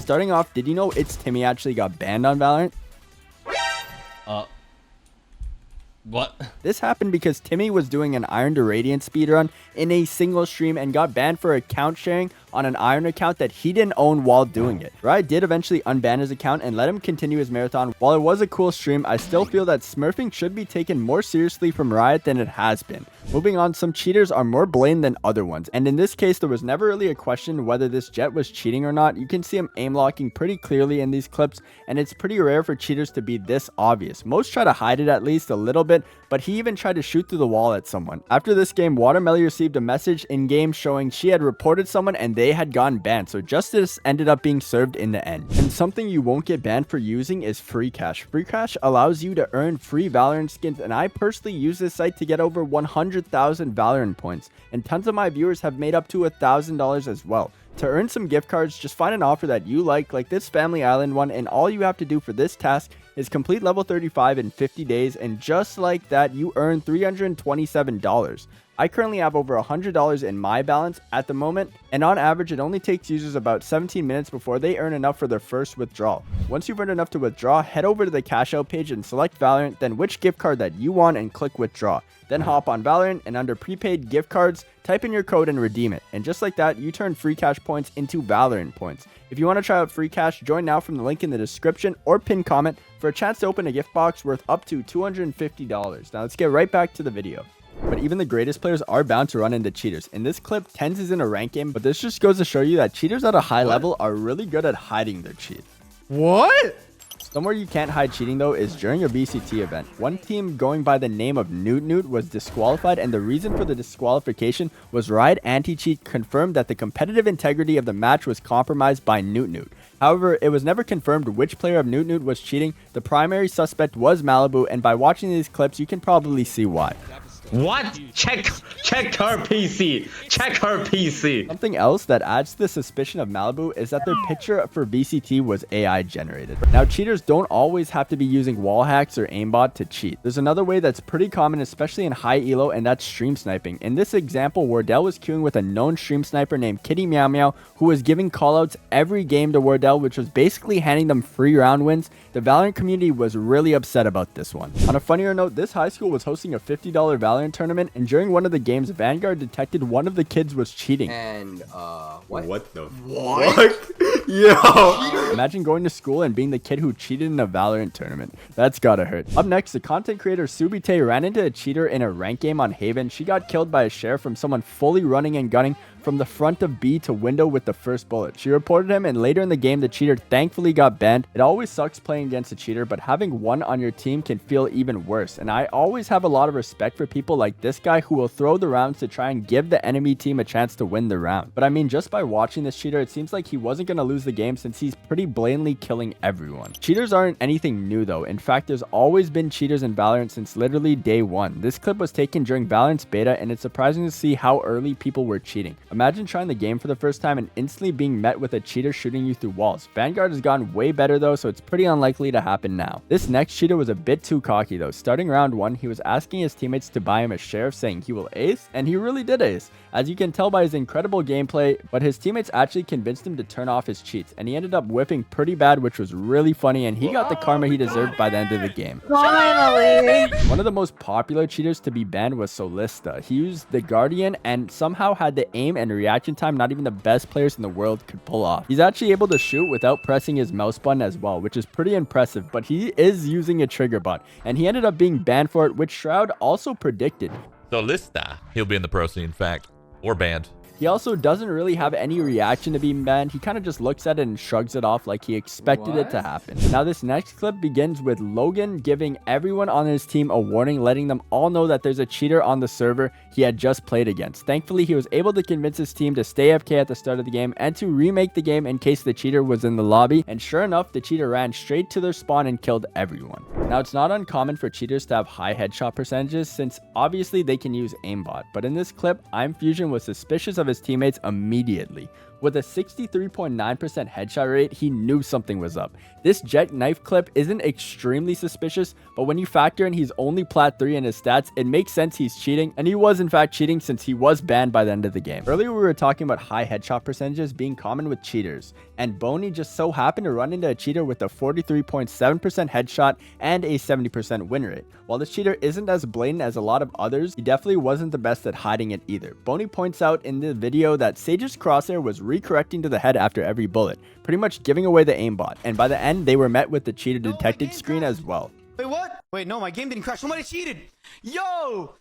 starting off, did you know It's Timmy actually got banned on Valorant? What? This happened because Timmy was doing an Iron to Radiant speedrun in a single stream and got banned for account sharing on an Iron account that he didn't own while doing it. Riot did eventually unban his account and let him continue his marathon. While it was a cool stream, I still feel that smurfing should be taken more seriously from Riot than it has been. Moving on, some cheaters are more blamed than other ones, and in this case there was never really a question whether this Jet was cheating or not. You can see him aim locking pretty clearly in these clips, and it's pretty rare for cheaters to be this obvious. Most try to hide it at least a little bit, but he even tried to shoot through the wall at someone. After this game, Watermelly received a message in game showing she had reported someone and they had gotten banned, so justice ended up being served in the end. And something you won't get banned for using is Freecash. Freecash allows you to earn free Valorant skins, and I personally use this site to get over 100,000 Valorant points, and tons of my viewers have made up to $1,000 as well. To earn some gift cards, just find an offer that you like this Family Island one, and all you have to do for this task is complete level 35 in 50 days, and just like that, you earn $327. I currently have over $100 in my balance at the moment, and on average, it only takes users about 17 minutes before they earn enough for their first withdrawal. Once you've earned enough to withdraw, head over to the cash out page and select Valorant, then which gift card that you want and click withdraw. Then hop on Valorant and under prepaid gift cards, type in your code and redeem it. And just like that, you turn Freecash points into Valorant points. If you want to try out Freecash, join now from the link in the description or pinned comment for a chance to open a gift box worth up to $250. Now let's get right back to the video. But even the greatest players are bound to run into cheaters. In this clip, Tens is in a rank game, but this just goes to show you that cheaters at a high level are really good at hiding their cheat. What? Somewhere you can't hide cheating though is during a VCT event. One team going by the name of Newt was disqualified, and the reason for the disqualification was Riot anti-cheat confirmed that the competitive integrity of the match was compromised by Newt. However, it was never confirmed which player of Newt was cheating. The primary suspect was Malibu, and by watching these clips you can probably see why. What? Check her PC. Check her PC. Something else that adds to the suspicion of Malibu is that their picture for VCT was AI generated. Now, cheaters don't always have to be using wall hacks or aimbot to cheat. There's another way that's pretty common, especially in high elo, and that's stream sniping. In this example, Wardell was queuing with a known stream sniper named Kitty Meow Meow, who was giving callouts every game to Wardell, which was basically handing them free round wins. The Valorant community was really upset about this one. On a funnier note, this high school was hosting a $50 Valorant tournament, and during one of the games, Vanguard detected one of the kids was cheating. And What the fuck? Yo! Imagine going to school and being the kid who cheated in a Valorant tournament. That's gotta hurt. Up next, the content creator Subite ran into a cheater in a rank game on Haven. She got killed by a share from someone fully running and gunning from the front of B to window with the first bullet. She reported him, and later in the game, the cheater thankfully got banned. It always sucks playing against a cheater, but having one on your team can feel even worse. And I always have a lot of respect for people like this guy who will throw the rounds to try and give the enemy team a chance to win the round. But I mean, just by watching this cheater, it seems like he wasn't going to lose the game since he's pretty blatantly killing everyone. Cheaters aren't anything new though. In fact, there's always been cheaters in Valorant since literally day one. This clip was taken during Valorant's beta, and it's surprising to see how early people were cheating. Imagine trying the game for the first time and instantly being met with a cheater shooting you through walls. Vanguard has gotten way better though, so it's pretty unlikely to happen now. This next cheater was a bit too cocky though. Starting round 1, he was asking his teammates to buy him a sheriff, saying he will ace, and he really did ace, as you can tell by his incredible gameplay, but his teammates actually convinced him to turn off his cheats, and he ended up whiffing pretty bad, which was really funny, and he got the karma he deserved by the end of the game. finally! One of the most popular cheaters to be banned was Solista. He used the Guardian and somehow had the aim and reaction time not even the best players in the world could pull off. He's actually able to shoot without pressing his mouse button as well, which is pretty impressive, but he is using a trigger bot, and he ended up being banned for it, which Shroud also predicted. Solista. He'll be in the pro scene, in fact, or banned. He also doesn't really have any reaction to being banned. He kind of just looks at it and shrugs it off like he expected it to happen. Now this next clip begins with Logan giving everyone on his team a warning, letting them all know that there's a cheater on the server he had just played against. Thankfully, he was able to convince his team to stay AFK at the start of the game and to remake the game in case the cheater was in the lobby. And sure enough, the cheater ran straight to their spawn and killed everyone. Now it's not uncommon for cheaters to have high headshot percentages, since obviously they can use aimbot. But in this clip, ImFusion was suspicious of his teammates immediately. With a 63.9% headshot rate, he knew something was up. This jet knife clip isn't extremely suspicious, but when you factor in he's only plat 3 in his stats, it makes sense he's cheating, and he was in fact cheating since he was banned by the end of the game. Earlier we were talking about high headshot percentages being common with cheaters, and Boney just so happened to run into a cheater with a 43.7% headshot and a 70% win rate. While this cheater isn't as blatant as a lot of others, he definitely wasn't the best at hiding it either. Boney points out in the video that Sage's crosshair was recorrecting to the head after every bullet, pretty much giving away the aimbot, and by the end they were met with the cheater detected screen as well. Wait, what? Wait, no, my game didn't crash. Somebody cheated. Yo,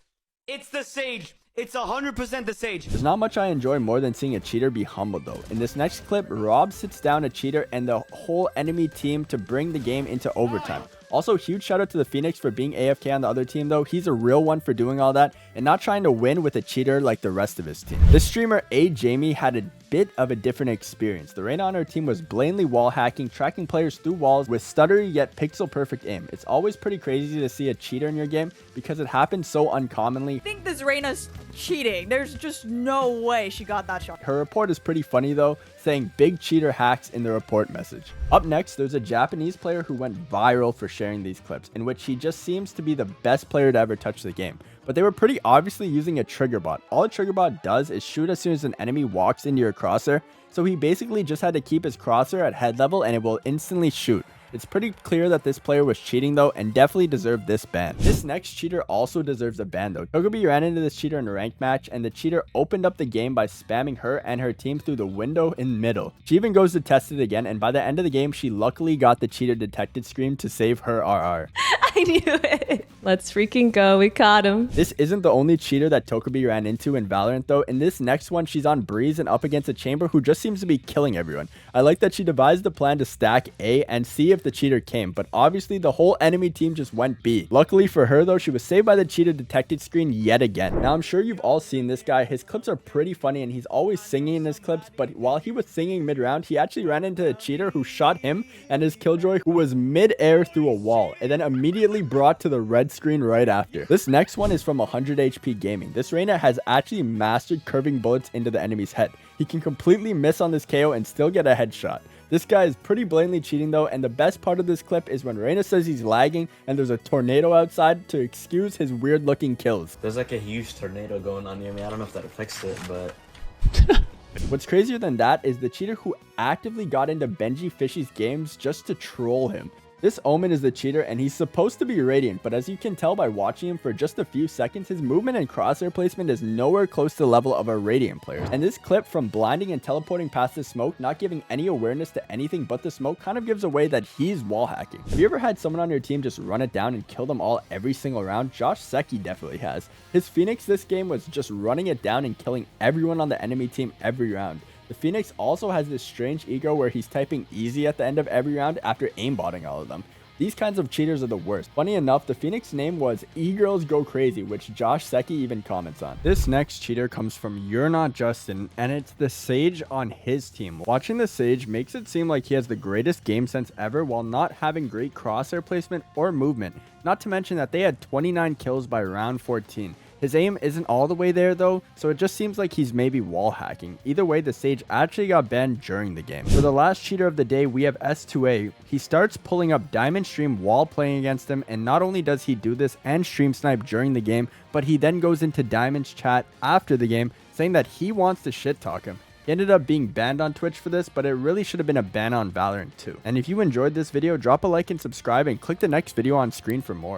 it's the Sage. It's 100% the Sage. There's not much I enjoy more than seeing a cheater be humbled though. In this next clip, Rob sits down a cheater and the whole enemy team to bring the game into overtime. Also, huge shout out to the Phoenix for being AFK on the other team though. He's a real one for doing all that and not trying to win with a cheater like the rest of his team. This streamer A Jamie had a bit of a different experience. The Reyna on her team was blatantly wall hacking, tracking players through walls with stuttery yet pixel perfect aim. It's always pretty crazy to see a cheater in your game because it happens so uncommonly. I think this Reyna's cheating. There's just no way she got that shot. Her report is pretty funny though, saying big cheater hacks in the report message. Up next, there's a Japanese player who went viral for sharing these clips, in which he just seems to be the best player to ever touch the game. But they were pretty obviously using a Triggerbot. All a Triggerbot does is shoot as soon as an enemy walks into your crosshair, so he basically just had to keep his crosshair at head level and it will instantly shoot. It's pretty clear that this player was cheating though and definitely deserved this ban. This next cheater also deserves a ban though. Togepi ran into this cheater in a ranked match and the cheater opened up the game by spamming her and her team through the window in middle. She even goes to test it again and by the end of the game she luckily got the cheater detected screen to save her RR. I knew it. Let's freaking go. We caught him. This isn't the only cheater that Togepi ran into in Valorant though. In this next one, she's on Breeze and up against a Chamber who just seems to be killing everyone. I like that she devised the plan to stack A and see if the cheater came, but obviously the whole enemy team just went B. Luckily for her though, she was saved by the cheater detected screen yet again. Now I'm sure you've all seen this guy. His clips are pretty funny and he's always singing in his clips, but while he was singing mid-round, he actually ran into a cheater who shot him and his killjoy who was mid-air through a wall and then immediately brought to the red screen right after. This next one is from 100 HP Gaming. This Reyna has actually mastered curving bullets into the enemy's head. He can completely miss on this KO and still get a headshot. This guy is pretty blatantly cheating though, and the best part of this clip is when Reyna says he's lagging and there's a tornado outside to excuse his weird looking kills. There's like a huge tornado going on near me. I don't know if that affects it, but... What's crazier than that is the cheater who actively got into Benji Fishy's games just to troll him. This Omen is the cheater and he's supposed to be Radiant, but as you can tell by watching him for just a few seconds, his movement and crosshair placement is nowhere close to the level of a Radiant player. And this clip from blinding and teleporting past the smoke, not giving any awareness to anything but the smoke, kind of gives away that he's wall hacking. Have you ever had someone on your team just run it down and kill them all every single round? Josh Secchi definitely has. His Phoenix this game was just running it down and killing everyone on the enemy team every round. The Phoenix also has this strange ego where he's typing easy at the end of every round after aimbotting all of them. These kinds of cheaters are the worst. Funny enough, the Phoenix name was E-Girls Go Crazy, which Josh Secchi even comments on. This next cheater comes from You're Not Justin, and it's the Sage on his team. Watching the Sage makes it seem like he has the greatest game sense ever while not having great crosshair placement or movement. Not to mention that they had 29 kills by round 14. His aim isn't all the way there though, so it just seems like he's maybe wall hacking. Either way, the Sage actually got banned during the game. For the last cheater of the day, we have S2A. He starts pulling up Diamond Stream while playing against him, and not only does he do this and stream snipe during the game, but he then goes into Diamond's chat after the game saying that he wants to shit talk him. He ended up being banned on Twitch for this, but it really should have been a ban on Valorant too. And if you enjoyed this video, drop a like and subscribe and click the next video on screen for more.